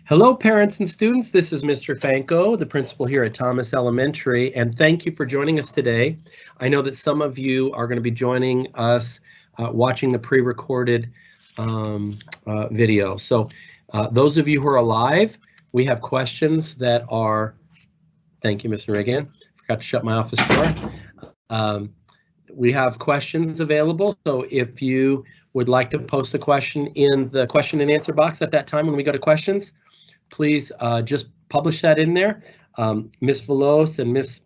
Hello, parents and students. This is Mr. Fanko, the principal here at Thomas Elementary, and thank you for joining us today. I know that some of you are going to be joining us watching the pre-recorded video. So those of you who are live, we have questions that are, thank you, Mr. Reagan. Forgot to shut my office door. We have questions available, so if you would like to post a question in the question and answer box at that time when we go to questions, please just publish that in there. Ms. Veloz and Ms.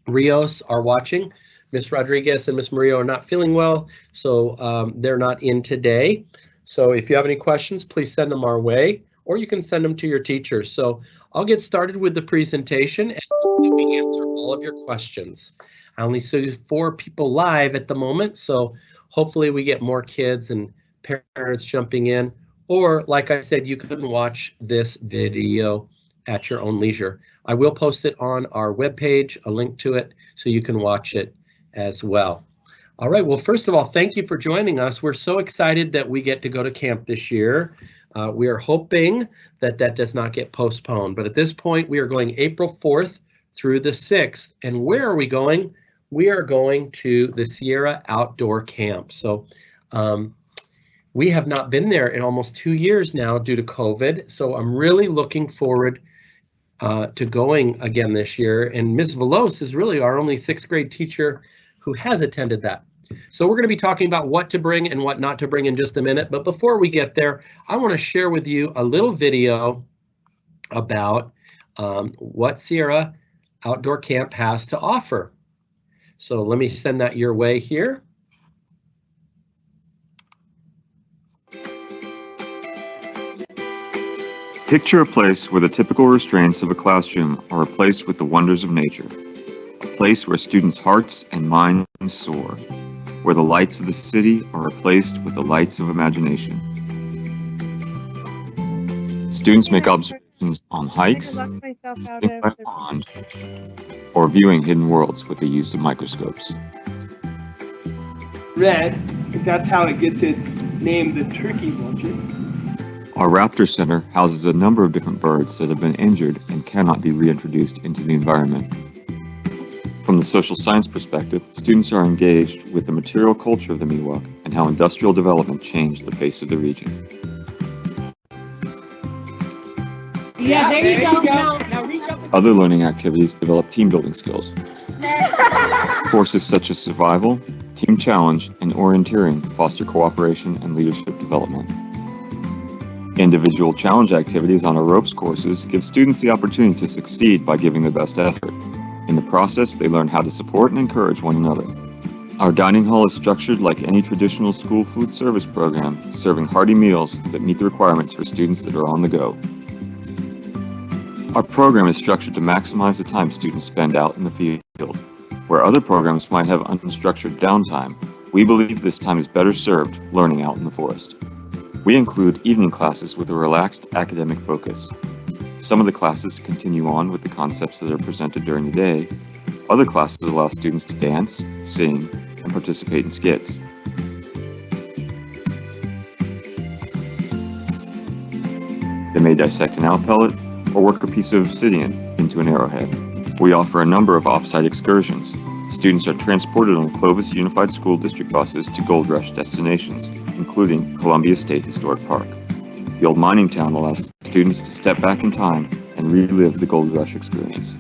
Rios are watching. Ms. Rodriguez and Ms. Murillo are not feeling well, so they're not in today. So if you have any questions, please send them our way, or you can send them to your teachers. So I'll get started with the presentation and we answer all of your questions. I only see 4 people live at the moment, so hopefully we get more kids and parents jumping in. Or, like I said, you can watch this video at your own leisure. I will post it on our webpage, a link to it, so you can watch it as well. All right, well, first of all, thank you for joining us. We're so excited that we get to go to camp this year. We are hoping that that does not get postponed, but at this point, we are going April 4th through the 6th. And where are we going? We are going to the Sierra Outdoor Camp. So we have not been there in almost 2 years now due to COVID. So I'm really looking forward to going again this year. And Ms. Veloz is really our only 6th grade teacher who has attended that. So we're going to be talking about what to bring and what not to bring in just a minute. But before we get there, I want to share with you a little video about what Sierra Outdoor Camp has to offer. So let me send that your way here. Picture a place where the typical restraints of a classroom are replaced with the wonders of nature. A place where students' hearts and minds soar, where the lights of the city are replaced with the lights of imagination. Students make observations on hikes, visiting by pond, or viewing hidden worlds with the use of microscopes. Red, that's how it gets its name, the turkey vulture. Our Raptor Center houses a number of different birds that have been injured and cannot be reintroduced into the environment. From the social science perspective, students are engaged with the material culture of the Miwok and how industrial development changed the face of the region. Yeah, there you go. Now reach up. Other learning activities develop team building skills. Courses such as survival, team challenge, and orienteering foster cooperation and leadership development. Individual challenge activities on our ropes courses give students the opportunity to succeed by giving their best effort. In the process, they learn how to support and encourage one another. Our dining hall is structured like any traditional school food service program, serving hearty meals that meet the requirements for students that are on the go. Our program is structured to maximize the time students spend out in the field. Where other programs might have unstructured downtime, we believe this time is better served learning out in the forest. We include evening classes with a relaxed academic focus. Some of the classes continue on with the concepts that are presented during the day. Other classes allow students to dance, sing, and participate in skits. They may dissect an owl pellet or work a piece of obsidian into an arrowhead. We offer a number of off-site excursions. Students are transported on Clovis Unified School District buses to Gold Rush destinations, including Columbia State Historic Park. The old mining town allows students to step back in time and relive the Gold Rush experience.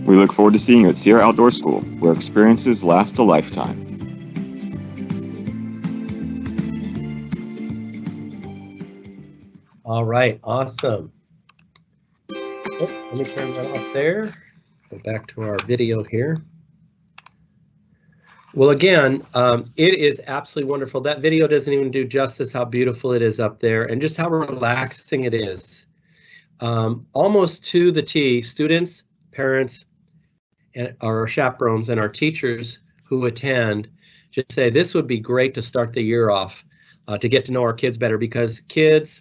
We look forward to seeing you at Sierra Outdoor School, where experiences last a lifetime. All right, awesome. Let me turn that off there. Go back to our video here. Well, again, it is absolutely wonderful. That video doesn't even do justice how beautiful it is up there and just how relaxing it is. Almost to the T, students, parents, and our chaperones and our teachers who attend just say this would be great to start the year off to get to know our kids better, because kids,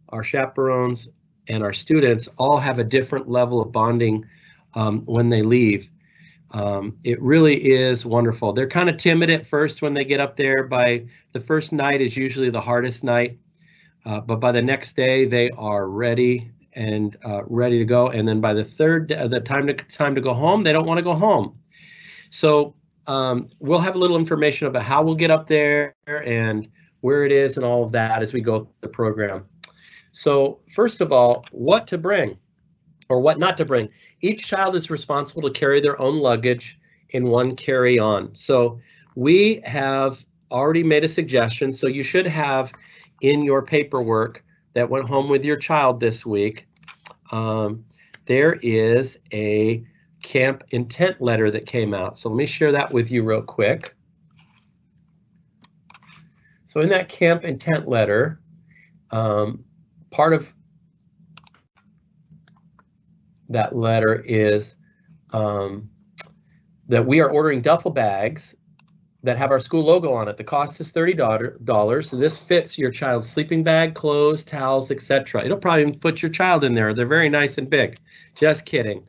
our chaperones, and our students all have a different level of bonding when they leave. It really is wonderful. They're kind of timid at first when they get up there. By the first night is usually the hardest night. but by the next day they are ready and ready to go. And then by the third, the time to go home, they don't want to go home. So we'll have a little information about how we'll get up there and where it is and all of that as we go through the program. So first of all, what to bring or what not to bring. Each child is responsible to carry their own luggage in one carry-on. So we have already made a suggestion. So you should have in your paperwork that went home with your child this week, there is a camp intent letter that came out. So let me share that with you real quick. So in that camp intent letter, part of that letter is that we are ordering duffel bags that have our school logo on it. The cost is $30. So this fits your child's sleeping bag, clothes, towels, etc. It'll probably even put your child in there. They're very nice and big. Just kidding.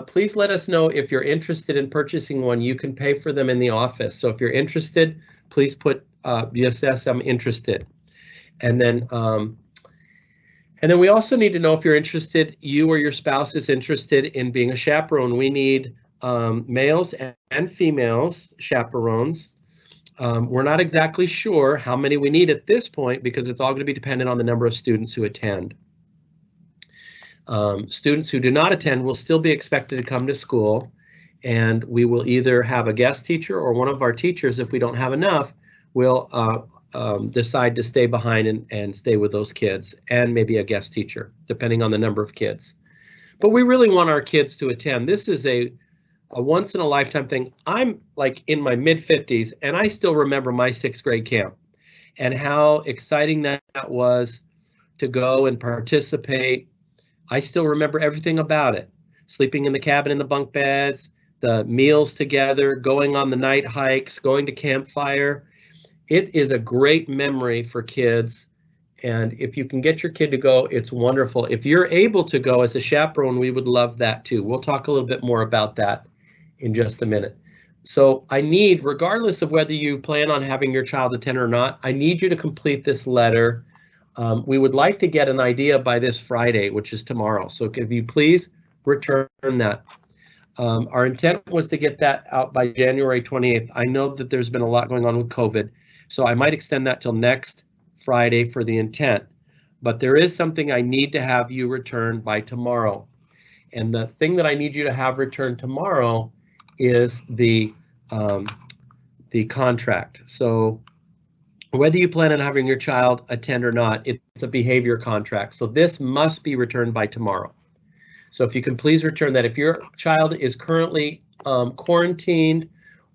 Please let us know if you're interested in purchasing one. You can pay for them in the office. So if you're interested, please put yes, I'm interested. And then we also need to know if you're interested, you or your spouse is interested in being a chaperone. We need males and females chaperones. We're not exactly sure how many we need at this point because it's all going to be dependent on the number of students who attend. Students who do not attend will still be expected to come to school, and we will either have a guest teacher or one of our teachers, if we don't have enough, will decide to stay behind and stay with those kids, and maybe a guest teacher, depending on the number of kids. But we really want our kids to attend. This is a once-in-a-lifetime thing. I'm like in my mid-50s, and I still remember my 6th grade camp and how exciting that was to go and participate. I still remember everything about it. Sleeping in the cabin in the bunk beds, the meals together, going on the night hikes, going to campfire. It is a great memory for kids. And if you can get your kid to go, it's wonderful. If you're able to go as a chaperone, we would love that too. We'll talk a little bit more about that in just a minute. So I need, regardless of whether you plan on having your child attend or not, I need you to complete this letter. We would like to get an idea by this Friday, which is tomorrow. So if you please return that. Our intent was to get that out by January 28th. I know that there's been a lot going on with COVID, so I might extend that till next Friday for the intent. But there is something I need to have you return by tomorrow. And the thing that I need you to have returned tomorrow is the contract. So whether you plan on having your child attend or not, it's a behavior contract. So this must be returned by tomorrow. So if you can please return that. If your child is currently quarantined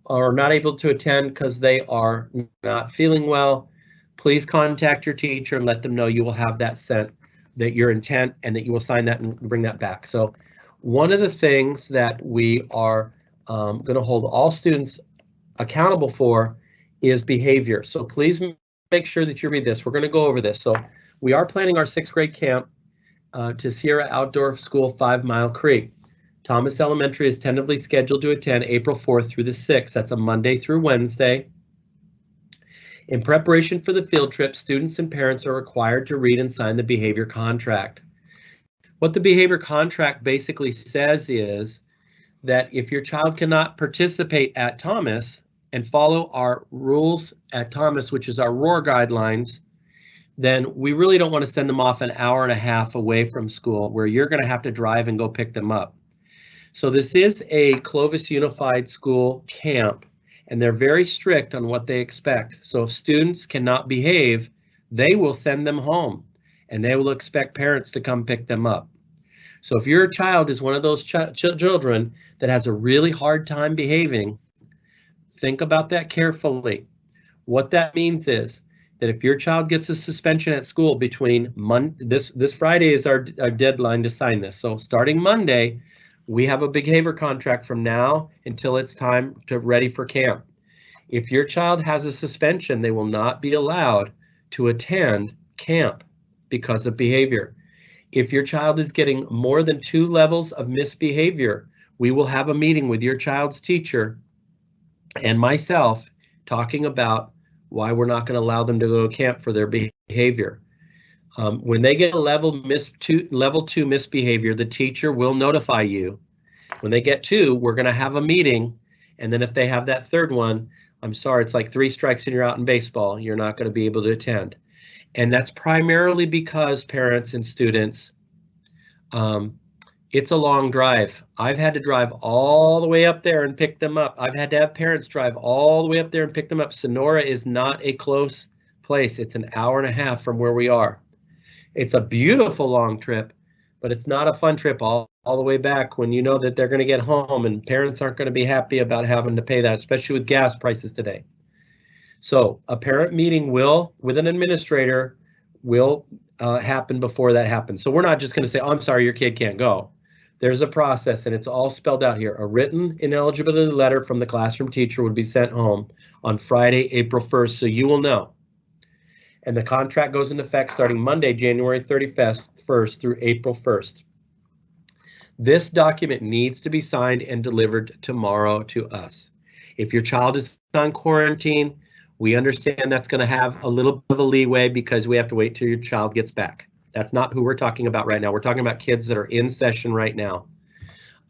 or not able to attend because they are not feeling well, please contact your teacher and let them know you will have that sent, that your intent, and that you will sign that and bring that back. So one of the things that we are going to hold all students accountable for is behavior. So please make sure that you read this. We're going to go over this. So we are planning our 6th grade camp to Sierra Outdoor School 5 Mile Creek. Thomas Elementary is tentatively scheduled to attend April 4th through the 6th. That's a Monday through Wednesday. In preparation for the field trip, students and parents are required to read and sign the behavior contract. What the behavior contract basically says is that if your child cannot participate at Thomas and follow our rules at Thomas, which is our ROAR guidelines, then we really don't want to send them off an hour and a half away from school where you're going to have to drive and go pick them up. So this is a Clovis Unified School camp, and they're very strict on what they expect. So if students cannot behave, they will send them home, and they will expect parents to come pick them up. So if your child is one of those children that has a really hard time behaving, think about that carefully. What that means is that if your child gets a suspension at school between this Friday is our deadline to sign this. So starting Monday, we have a behavior contract from now until it's time to ready for camp. If your child has a suspension, they will not be allowed to attend camp because of behavior. If your child is getting more than 2 levels of misbehavior, we will have a meeting with your child's teacher and myself talking about why we're not going to allow them to go to camp for their behavior. When they get a level 2 misbehavior, the teacher will notify you. When they get 2, we're going to have a meeting, and then if they have that 3rd one, I'm sorry, it's like 3 strikes and you're out in baseball. You're not going to be able to attend. And that's primarily because parents and students, it's a long drive. I've had to drive all the way up there and pick them up. I've had to have parents drive all the way up there and pick them up. Sonora is not a close place. It's an hour and a half from where we are. It's a beautiful long trip, but it's not a fun trip all the way back when you know that they're going to get home, and parents aren't going to be happy about having to pay that, especially with gas prices today. So a parent meeting with an administrator will happen before that happens. So we're not just going to say, oh, I'm sorry, your kid can't go. There's a process, and it's all spelled out here. A written ineligibility letter from the classroom teacher would be sent home on Friday, April 1st, so you will know. And the contract goes into effect starting Monday, January 31st through April 1st. This document needs to be signed and delivered tomorrow to us. If your child is on quarantine, we understand that's going to have a little bit of a leeway because we have to wait till your child gets back. That's not who we're talking about right now. We're talking about kids that are in session right now.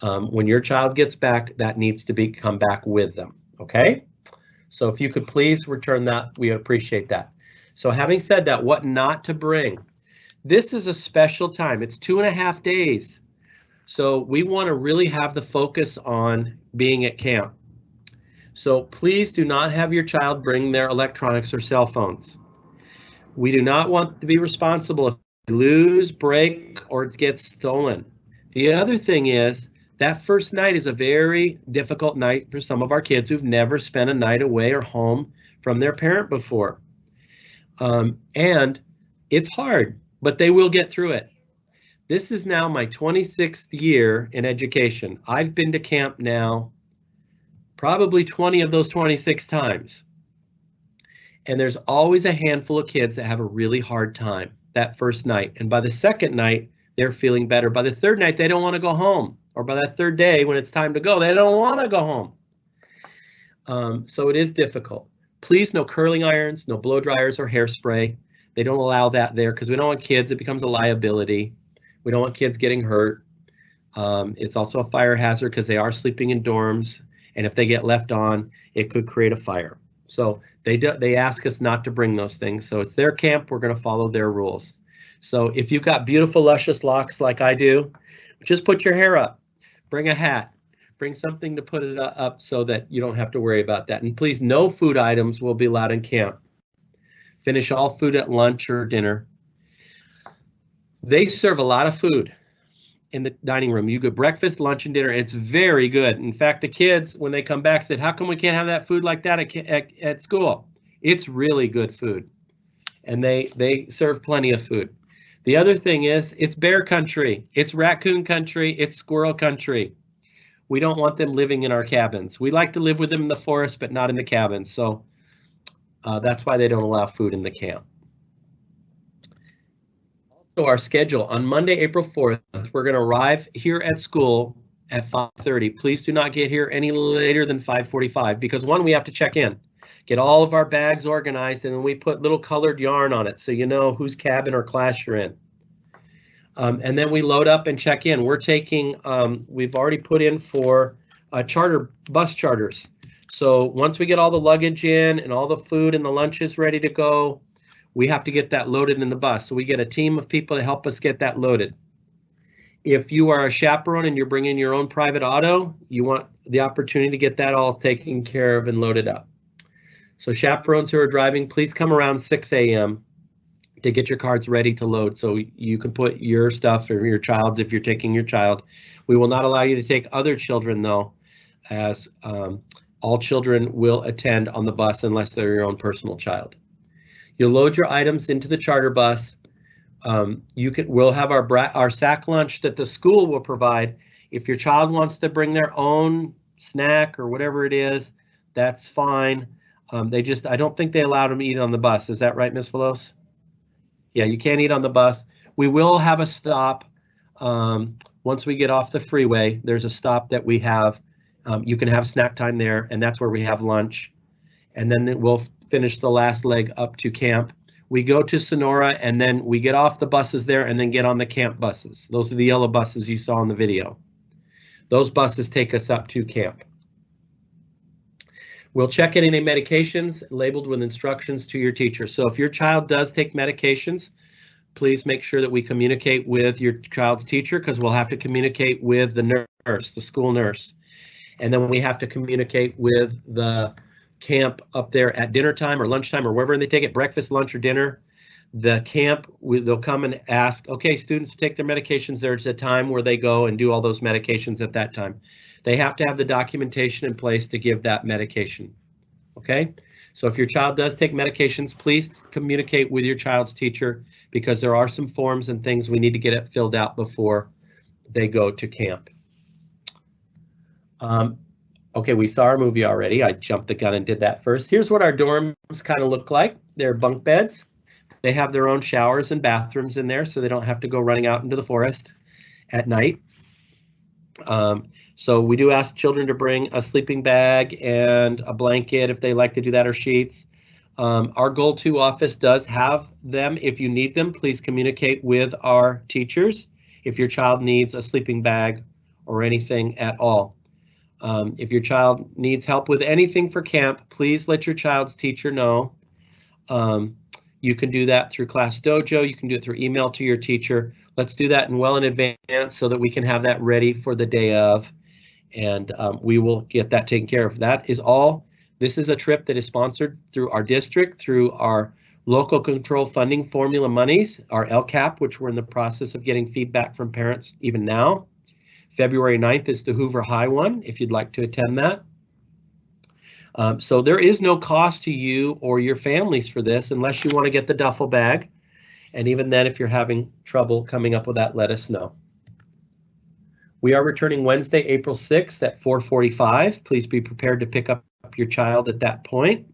When your child gets back, that needs to come back with them, okay? So if you could please return that, we appreciate that. So having said that, what not to bring? This is a special time. It's 2.5 days. So we want to really have the focus on being at camp. So please do not have your child bring their electronics or cell phones. We do not want to be responsible if they lose, break, or it gets stolen. The other thing is that first night is a very difficult night for some of our kids who've never spent a night away or home from their parent before. And it's hard, but they will get through it. This is now my 26th year in education. I've been to camp now probably 20 of those 26 times. And there's always a handful of kids that have a really hard time that first night. And by the second night, they're feeling better. By the 3rd night, they don't want to go home. Or by that 3rd day, when it's time to go, they don't want to go home. So it is difficult. Please, no curling irons, no blow dryers or hairspray. They don't allow that there because we don't want kids. It becomes a liability. We don't want kids getting hurt. It's also a fire hazard because they are sleeping in dorms. And if they get left on, it could create a fire. So they ask us not to bring those things. So it's their camp. We're going to follow their rules. So if you've got beautiful, luscious locks like I do, just put your hair up. Bring a hat. Bring something to put it up so that you don't have to worry about that. And please, no food items will be allowed in camp. Finish all food at lunch or dinner. They serve a lot of food in the dining room. You get breakfast, lunch, and dinner. It's very good. In fact, the kids, when they come back, said, how come we can't have that food like that at school? It's really good food. And they serve plenty of food. The other thing is, it's bear country. It's raccoon country. It's squirrel country. We don't want them living in our cabins. We like to live with them in the forest, but not in the cabins. So that's why they don't allow food in the camp. Also, our schedule on Monday, April 4th, we're going to arrive here at school at 5:30. Please do not get here any later than 5:45 because one, we have to check in, get all of our bags organized, and then we put little colored yarn on it so you know whose cabin or class you're in. And then we load up and check in. We're taking, we've already put in for bus charters. So once we get all the luggage in and all the food and the lunches ready to go, we have to get that loaded in the bus. So we get a team of people to help us get that loaded. If you are a chaperone and you're bringing your own private auto, you want the opportunity to get that all taken care of and loaded up. So chaperones who are driving, please come around 6 a.m. to get your cards ready to load so you can put your stuff or your child's if you're taking your child. We will not allow you to take other children though, as all children will attend on the bus unless they're your own personal child. You'll load your items into the charter bus. We'll have our sack lunch that the school will provide. If your child wants to bring their own snack or whatever it is, that's fine. I don't think they allowed them to eat on the bus. Is that right, Ms. Velos? Yeah, you can't eat on the bus. We will have a stop once we get off the freeway. There's a stop that we have. You can have snack time there, and that's where we have lunch. And then we'll finish the last leg up to camp. We go to Sonora, and then we get off the buses there and then get on the camp buses. Those are the yellow buses you saw in the video. Those buses take us up to camp. We'll check any medications labeled with instructions to your teacher. So if your child does take medications, please make sure that we communicate with your child's teacher, because we'll have to communicate with the nurse, the school nurse. And then we have to communicate with the camp up there at dinner time or lunchtime or wherever they take it, breakfast, lunch, or dinner. The camp, they'll come and ask, okay, students take their medications. There's a time where they go and do all those medications at that time. They have to have the documentation in place to give that medication. Okay, so if your child does take medications, please communicate with your child's teacher, because there are some forms and things we need to get it filled out before they go to camp. Okay, we saw our movie already. I jumped the gun and did that first. Here's what our dorms kind of look like. They're bunk beds. They have their own showers and bathrooms in there, so they don't have to go running out into the forest at night. So we do ask children to bring a sleeping bag and a blanket if they like to do that, or sheets. Our Goal 2 office does have them. If you need them, please communicate with our teachers if your child needs a sleeping bag or anything at all. If your child needs help with anything for camp, please let your child's teacher know. You can do that through Class Dojo. You can do it through email to your teacher. Let's do that well in advance so that we can have that ready for the day of, and we will get that taken care of. That is all. This is a trip that is sponsored through our district, through our local control funding formula monies, our LCAP, which we're in the process of getting feedback from parents even now. February 9th is the Hoover High one, if you'd like to attend that. So there is no cost to you or your families for this unless you want to get the duffel bag. And even then, if you're having trouble coming up with that, let us know. We are returning Wednesday, April 6th at 4:45. Please be prepared to pick up your child at that point.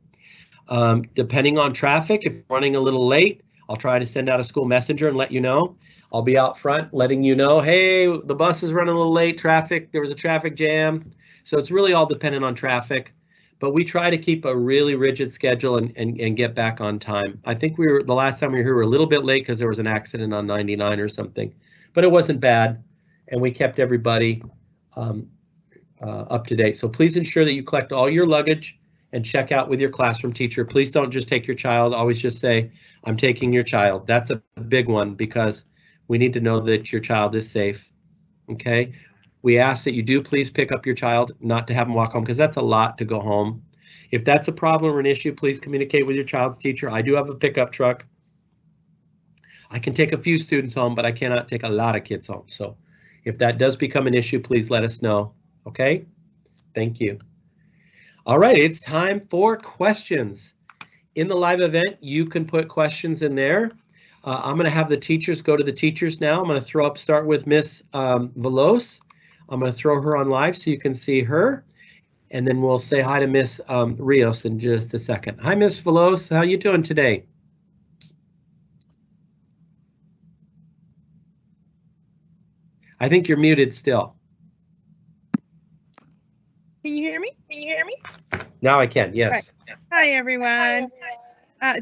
Depending on traffic, if you're running a little late, I'll try to send out a school messenger and let you know. I'll be out front letting you know, hey, the bus is running a little late, there was a traffic jam. So it's really all dependent on traffic, but we try to keep a really rigid schedule and get back on time. I think the last time we were here, we were a little bit late because there was an accident on 99 or something, but it wasn't bad, and we kept everybody up to date. So please ensure that you collect all your luggage and check out with your classroom teacher. Please don't just take your child. Always just say, I'm taking your child. That's a big one, because we need to know that your child is safe. Okay, we ask that you do please pick up your child, not to have them walk home, because that's a lot to go home. If that's a problem or an issue, please communicate with your child's teacher. I do have a pickup truck. I can take a few students home, but I cannot take a lot of kids home. So if that does become an issue, please let us know. Okay, thank you. All right, it's time for questions. In the live event, you can put questions in there. I'm going to have the teachers go to the teachers now. I'm going to start with Miss Velos. I'm going to throw her on live so you can see her, and then we'll say hi to Miss Rios in just a second. Hi, Miss Velos. How you doing today? I think you're muted still. Can you hear me? Can you hear me? Now I can, yes. Hi, everyone.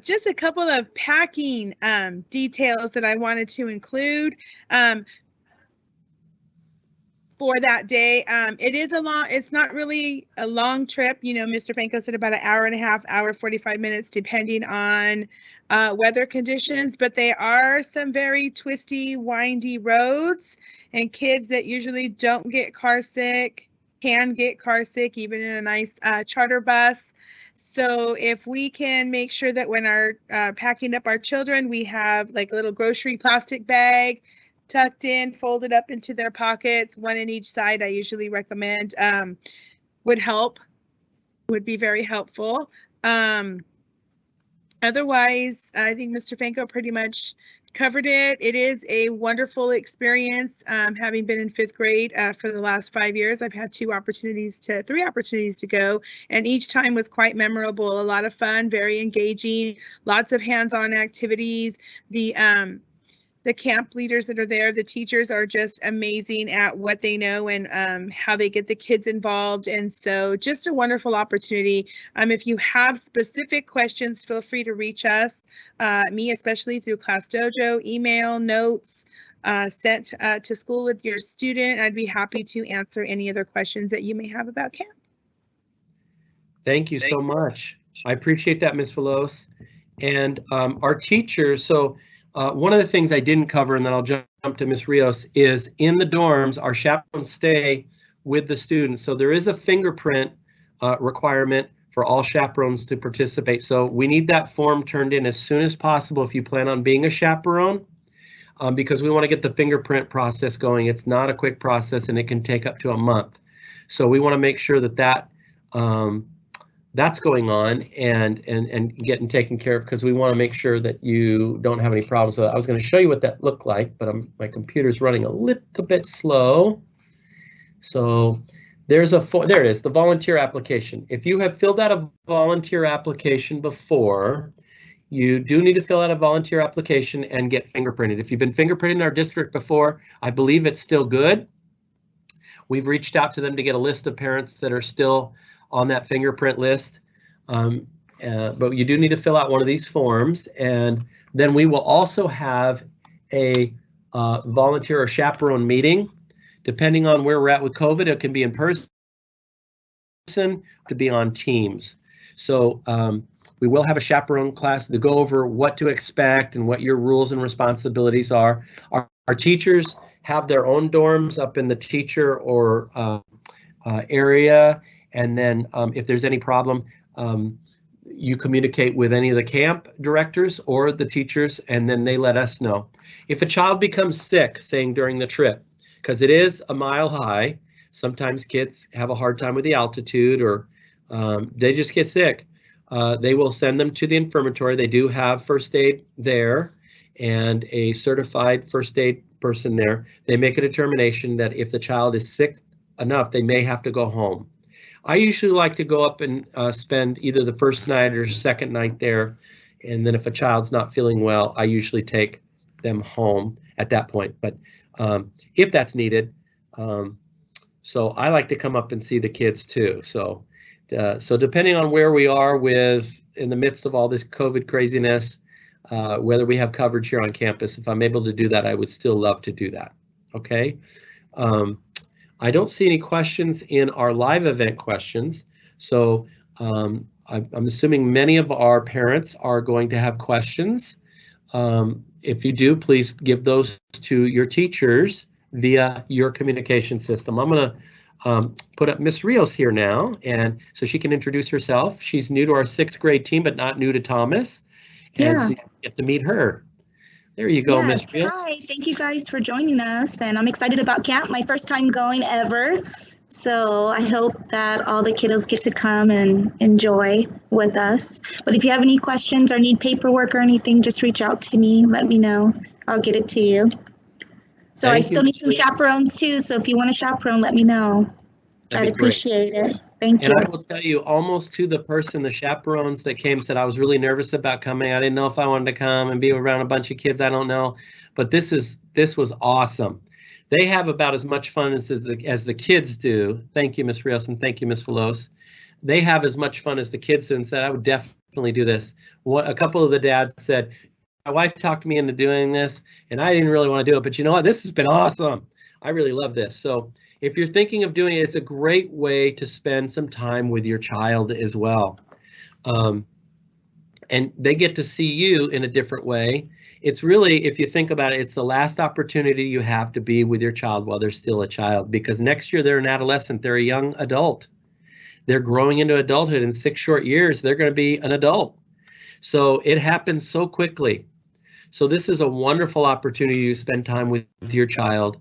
Just a couple of packing details that I wanted to include for that day. It's not really a long trip. You know, Mr. Panko said about an hour and a half, hour, 45 minutes, depending on weather conditions, but they are some very twisty, windy roads, and kids that usually don't get car sick can get car sick, even in a nice charter bus. So if we can make sure that when our packing up our children, we have like a little grocery plastic bag tucked in, folded up into their pockets, one in each side, I usually recommend, would be very helpful. Otherwise, I think Mr. Fanko pretty much covered it. It is a wonderful experience. Having been in 5th grade for the last 5 years, I've had 3 opportunities to go, and each time was quite memorable. A lot of fun, very engaging, lots of hands-on activities. The the camp leaders that are there. The teachers are just amazing at what they know and how they get the kids involved. And so just a wonderful opportunity. If you have specific questions, feel free to reach us, me especially through Class Dojo, email, notes, sent to school with your student. I'd be happy to answer any other questions that you may have about camp. Thank you so much. I appreciate that, Ms. Velos. And our teachers, so one of the things I didn't cover, and then I'll jump to Ms. Rios, is in the dorms, our chaperones stay with the students. So there is a fingerprint requirement for all chaperones to participate. So we need that form turned in as soon as possible if you plan on being a chaperone, because we want to get the fingerprint process going. It's not a quick process and it can take up to a month. So we want to make sure that that's going on and getting taken care of, because we want to make sure that you don't have any problems with it. I was going to show you what that looked like, but my computer's running a little bit slow. So there's there it is, the volunteer application. If you have filled out a volunteer application before, you do need to fill out a volunteer application and get fingerprinted. If you've been fingerprinted in our district before, I believe it's still good. We've reached out to them to get a list of parents that are still on that fingerprint list, but you do need to fill out one of these forms, and then we will also have a volunteer or chaperone meeting. Depending on where we're at with COVID, it can be in person, it could be on Teams. So we will have a chaperone class to go over what to expect and what your rules and responsibilities are. Our teachers have their own dorms up in the teacher or area. And then if there's any problem, you communicate with any of the camp directors or the teachers, and then they let us know. If a child becomes sick, saying during the trip, because it is a mile high, sometimes kids have a hard time with the altitude, or they just get sick, they will send them to the infirmary. They do have first aid there and a certified first aid person there. They make a determination that if the child is sick enough, they may have to go home. I usually like to go up and spend either the first night or second night there, and then if a child's not feeling well, I usually take them home at that point. But if that's needed, so I like to come up and see the kids too. So depending on where we are in the midst of all this COVID craziness, whether we have coverage here on campus, if I'm able to do that, I would still love to do that. Okay. I don't see any questions in our live event questions, so I'm assuming many of our parents are going to have questions. If you do, please give those to your teachers via your communication system. I'm going to put up Miss Rios here now, and so she can introduce herself. She's new to our 6th grade team, but not new to Thomas, and so you get to meet her. There you go, Miss Rios. Hi, thank you guys for joining us, and I'm excited about camp. My first time going ever, so I hope that all the kiddos get to come and enjoy with us. But if you have any questions or need paperwork or anything, just reach out to me. Let me know. I'll get it to you. So I still need some chaperones too, so if you want a chaperone, let me know. I'd appreciate it. Thank you. And I will tell you, almost to the person, the chaperones that came said, I was really nervous about coming. I didn't know if I wanted to come and be around a bunch of kids. I don't know. But this was awesome. They have about as much fun as the kids do. Thank you, Ms. Rios, and thank you, Ms. Velos. They have as much fun as the kids do, and said, I would definitely do this. A couple of the dads said, my wife talked me into doing this, and I didn't really want to do it. But you know what? This has been awesome. I really love this. So if you're thinking of doing it, it's a great way to spend some time with your child as well. And they get to see you in a different way. It's really, if you think about it, it's the last opportunity you have to be with your child while they're still a child, because next year they're an adolescent, they're a young adult. They're growing into adulthood. In 6 short years, they're going to be an adult. So it happens so quickly. So this is a wonderful opportunity to spend time with your child.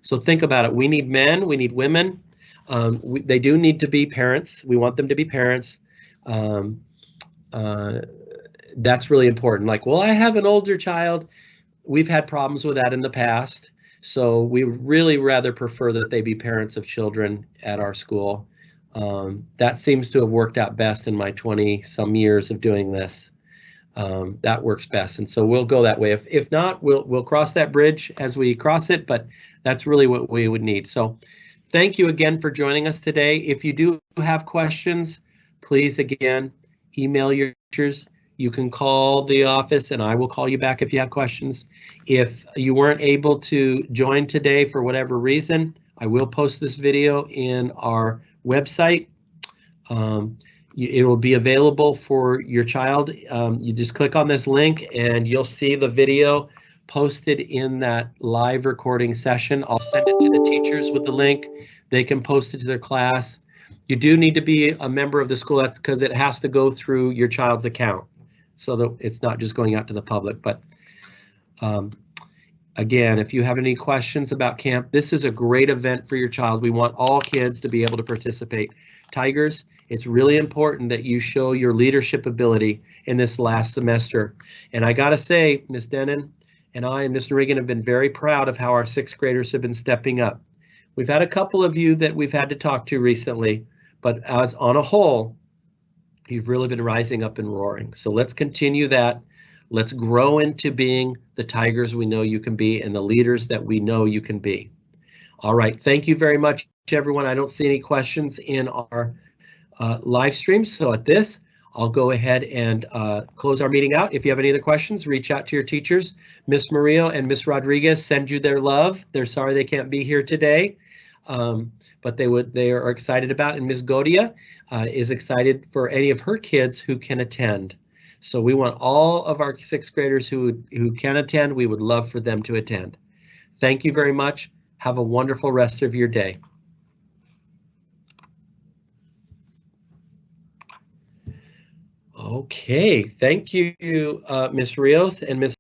So think about it. We need men, we need women. They do need to be parents. We want them to be parents. That's really important. Like, well, I have an older child. We've had problems with that in the past. So we really rather prefer that they be parents of children at our school. That seems to have worked out best in my 20-some years of doing this. That works best, and so we'll go that way. If not, we'll cross that bridge as we cross it, but that's really what we would need. So thank you again for joining us today. If you do have questions, please again email your teachers. You can call the office and I will call you back if you have questions. If you weren't able to join today for whatever reason, I will post this video in our website. It will be available for your child. You just click on this link and you'll see the video posted in that live recording session. I'll send it to the teachers with the link. They can post it to their class. You do need to be a member of the school. That's because it has to go through your child's account, so that it's not just going out to the public. But again, if you have any questions about camp, this is a great event for your child. We want all kids to be able to participate. Tigers, it's really important that you show your leadership ability in this last semester. And I gotta say, Ms. Denon and I and Mr. Regan have been very proud of how our 6th graders have been stepping up. We've had a couple of you that we've had to talk to recently, but as on a whole, you've really been rising up and roaring. So let's continue that. Let's grow into being the Tigers we know you can be and the leaders that we know you can be. All right, thank you very much, everyone. I don't see any questions in our live stream. So at this, I'll go ahead and close our meeting out. If you have any other questions, reach out to your teachers. Miss Murillo and Miss Rodriguez send you their love. They're sorry they can't be here today, but they are excited about, and Miss Godia is excited for any of her kids who can attend. So we want all of our 6th graders who can attend. We would love for them to attend. Thank you very much. Have a wonderful rest of your day. Okay, thank you, Ms. Rios and Ms.